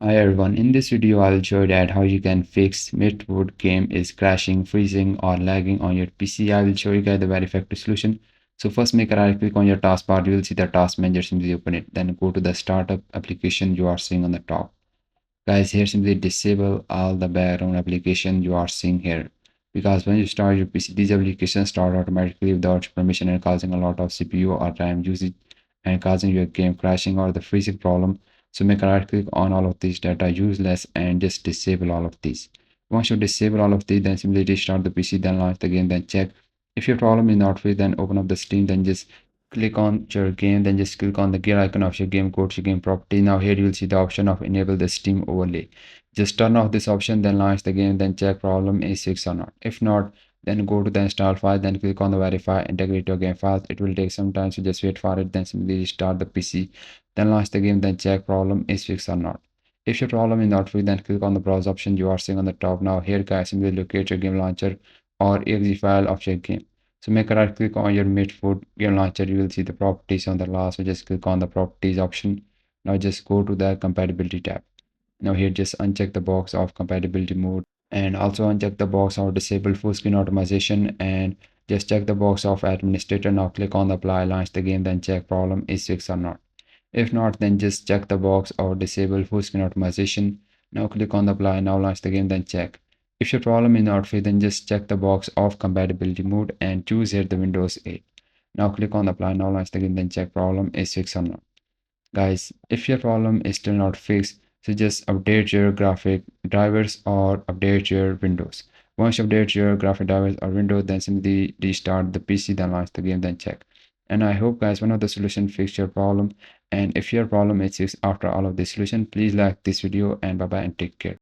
Hi everyone, in this video I'll show you that how you can fix Mirthwood game is crashing, freezing or lagging on your PC. I will show you guys the very effective solution. So first make a right click on your taskbar, you will see the task manager, simply open it. Then go to the startup application you are seeing on the top. Guys, here simply disable all the background application you are seeing here. Because when you start your PC, these applications start automatically without your permission and causing a lot of CPU or RAM usage and causing your game crashing or the freezing problem. So make a right click on all of these that are useless and just disable all of these. Once you disable all of these, then simply restart the PC, then launch the game, then check. If your problem is not fixed, then open up the Steam, then just click on your game, then just click on the gear icon of your game, go to your game property. Now here you will see the option of enable the Steam overlay. Just turn off this option, then launch the game, then check problem is fixed or not. If not, then go to the install file, then click on the verify, integrate your game files. It will take some time, so just wait for it, then simply restart the PC, then launch the game, then check problem is fixed or not. If your problem is not fixed, then click on the browse option you are seeing on the top. Now here guys, simply locate your game launcher or exe file of your game. So make a right click on your Mirthwood game launcher, you will see the properties on the last, so just click on the properties option. Now just go to the compatibility tab. Now here just uncheck the box of compatibility mode and also uncheck the box of disable full screen optimization and just check the box of administrator. Now click on the apply, launch the game, then check problem is fixed or not. If not, then just check the box of disable full screen optimization. Now click on the apply, now launch the game, then check. If your problem is not fixed, then just check the box of compatibility mode and choose here the Windows 8. Now click on the apply, now launch the game, then check problem is fixed or not. Guys, if your problem is still not fixed, so just update your graphic drivers or update your Windows. Once you update your graphic drivers or Windows, then simply restart the PC, then launch the game, then check. And I hope guys one of the solution fixed your problem. And if your problem is fixed after all of this solution, please like this video and bye bye and take care.